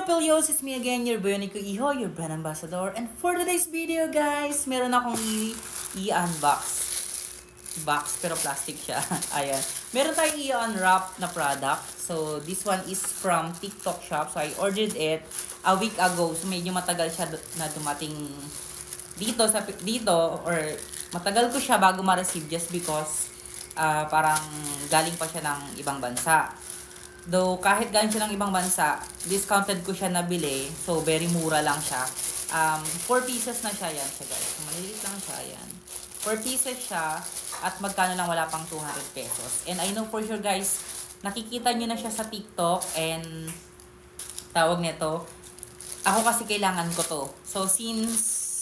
Pilios, it's me again, your Bionico Iho, your brand ambassador. And for today's video, guys, meron akong i-unbox. Box, pero plastic siya. Ayan. Meron tayong i-unwrap na product. So, this one is from TikTok shop. So, I ordered it a week ago. So, medyo matagal siya na dumating dito, or matagal ko siya bago ma-receive just because parang galing pa siya ng ibang bansa. Though, kahit galing siya ng ibang bansa, discounted ko siya nabili. So, very mura lang siya. 4 pieces na siya yan siya, guys. Maliliit lang siya, yan. 4 pieces siya. At magkano lang, wala pang 200 pesos. And I know for sure, guys, nakikita nyo na siya sa TikTok. And, tawag nito, ako kasi kailangan ko to. So, since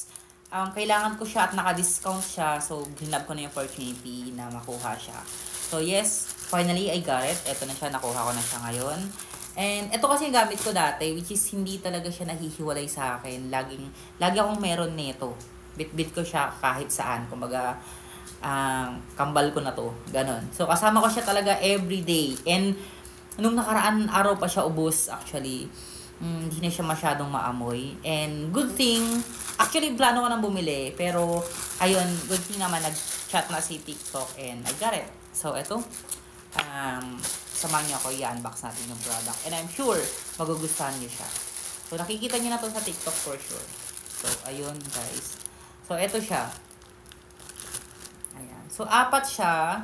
kailangan ko siya at naka-discount siya, so, ginab ko na yung opportunity na makuha siya. So, yes, finally, I got it. Ito na siya, nakuha ko na siya ngayon. And ito kasi yung gamit ko dati, which is hindi talaga siya nahihiwalay sa akin. Lagi akong meron nito. Bit-bit ko siya kahit saan. Kumbaga, kambal ko na to. Ganon. So, kasama ko siya talaga everyday. And, nung nakaraan araw pa siya ubos, actually, hindi na siya masyadong maamoy. And, good thing, actually, plano ko nang bumili. Pero, ayun, good thing naman, nag-chat na si TikTok and I got it. So, ito, samahan niyo ako, i-unbox natin yung product. And I'm sure, magugustuhan niyo siya. So, nakikita niyo na to sa TikTok for sure. So, ayun, guys. So, ito siya. Ayan. So, 4 siya.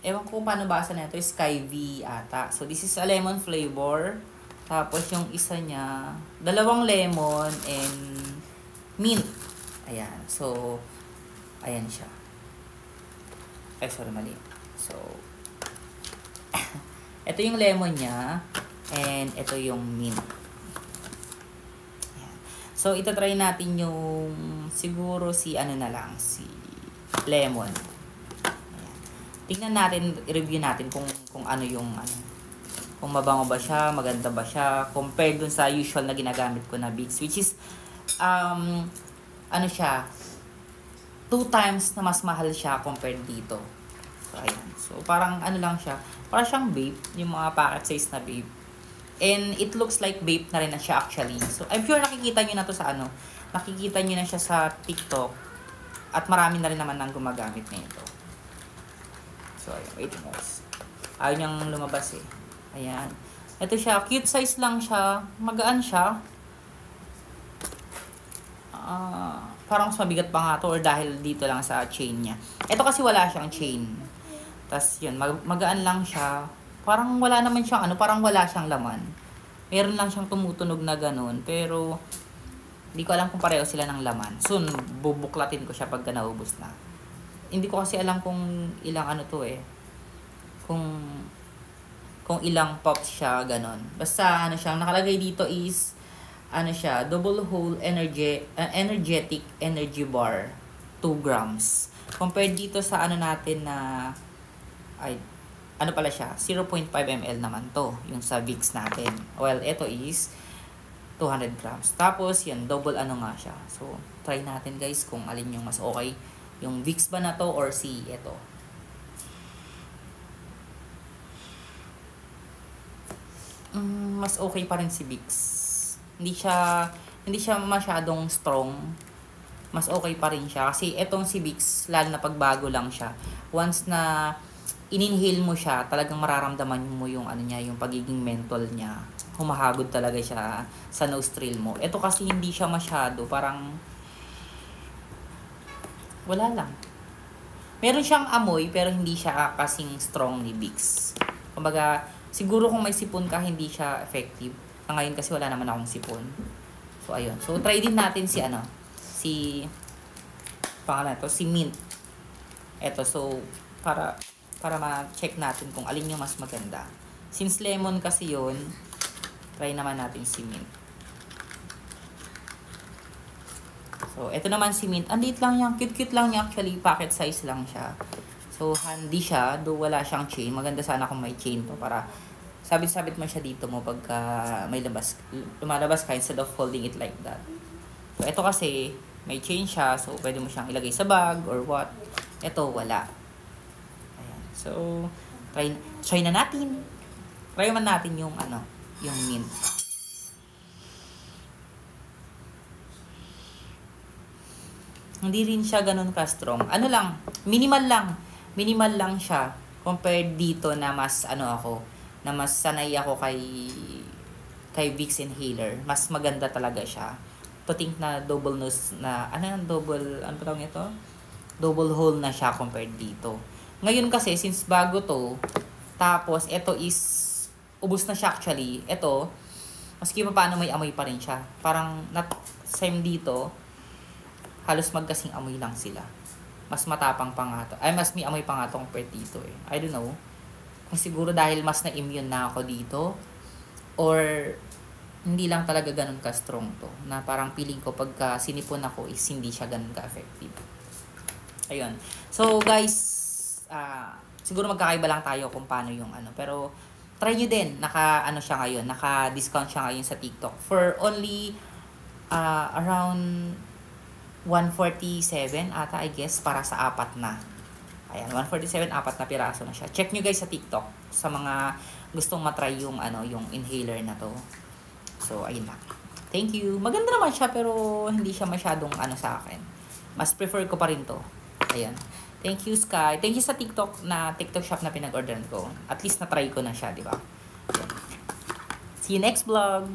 Ewan ko kung paano basa na ito. Sky V ata. So, this is a lemon flavor. Tapos, yung isa niya, 2 lemon and mint. Ayan. So, ayan siya. Ay, sorry, mali. So, ito yung lemon niya. And ito yung mint. Ayan. So, ito try natin yung siguro si ano na lang. Si lemon. Ayan. Tingnan natin, review natin kung ano yung ano. Kung mabango ba siya, maganda ba siya. Compared dun sa usual na ginagamit ko na Vicks. Which is, ano siya, 2 times na mas mahal siya compared dito. So, ayan. So, parang ano lang siya. Parang siyang vape. Yung mga packet size na vape. And it looks like vape na rin na siya actually. So, I'm sure nakikita nyo na to sa ano. Nakikita nyo na siya sa TikTok. At marami na rin naman nang gumagamit na ito. So, ayan. Wait guys. Ayaw niyang lumabas eh. Ayan. Ito siya. Cute size lang siya. Magaan siya. Parang mas mabigat pa nga to or dahil dito lang sa chain niya. Ito kasi wala siyang chain. Tapos yun, magaan lang siya. Parang wala naman siyang ano, parang wala siyang laman. Meron lang siyang tumutunog na ganun. Pero, hindi ko alam kung pareho sila ng laman. Soon, bubuklatin ko siya pagka naubos na. Hindi ko kasi alam kung ilang ano to eh. Kung ilang pops siya, ganun. Basta ano siya, nakalagay dito is, ano siya, double whole energetic energy bar, 2 grams. Compared dito sa ano natin na, ay, ano pala siya, 0.5 ml naman to, yung sa Vicks natin. Well, ito is 200 grams. Tapos, yan, double ano nga siya. So, try natin guys kung alin yung mas okay. Yung Vicks ba na to or si ito. Mas okay pa rin si Vicks. Hindi siya masyadong strong. Mas okay pa rin siya. Kasi etong si Vicks, lalo na pagbago lang siya. Once na in-inhale mo siya, talagang mararamdaman mo yung ano niya, yung pagiging menthol niya. Humahagod talaga siya sa nostril mo. Ito kasi hindi siya masyado, parang wala lang. Meron siyang amoy, pero hindi siya kasing strong ni Vicks. Kumbaga, siguro kung may sipon ka, hindi siya effective. Ngayon kasi wala naman akong sipon. So, ayun. So, try din natin si ano, pangalan to, si mint. Ito, so, para ma-check natin kung alin yung mas maganda. Since lemon kasi yun, try naman natin si mint. So, ito naman si mint. Andit lang yan. Cute-cute lang niya. Actually, packet size lang siya. So, handy siya. Though wala siyang chain. Maganda sana kung may chain to para sabit-sabit mo siya dito mo pagka may lumalabas ka instead of holding it like that. So, ito kasi, may chain siya. So, pwede mo siyang ilagay sa bag or what. Ito, wala. Ayan. So, try na natin. Try man natin yung, ano, yung mint. Hindi rin siya ganun ka-strong. Ano lang, minimal lang. Minimal lang siya compared dito na mas ano ako, na mas sanay ako kay Vicks Inhaler. Mas maganda talaga siya. To think na double nose na, ano pa tawag ito? Double hole na siya compared dito. Ngayon kasi, since bago to, tapos ito is, ubos na siya actually. Ito, maski pa paano may amoy pa rin siya. Parang, same dito, halos magkasing amoy lang sila. Mas matapang pa nga to. Ay, mas may amoy pa nga to compared dito eh. I don't know. Kung siguro dahil mas na-immune na ako dito, or hindi lang talaga ganun ka-strong to. Na parang feeling ko pagka sinipon ako is hindi siya ganun ka-effective. Ayun. So guys, siguro magkakaiba lang tayo kung paano yung ano. Pero try nyo din. Naka-ano siya ngayon. Naka-discount siya ngayon sa TikTok. For only around 147 ata I guess para sa 4 na. Ayan, 147, 4 na piraso na siya. Check nyo guys sa TikTok sa mga gustong matry yung ano, yung inhaler na to. So, ayun lang. Thank you. Maganda naman siya pero hindi siya masyadong ano sa akin. Mas prefer ko pa rin to. Ayan. Thank you, Sky. Thank you sa TikTok shop na pinag-orderan ko. At least na-try ko na siya, di ba? See you next vlog.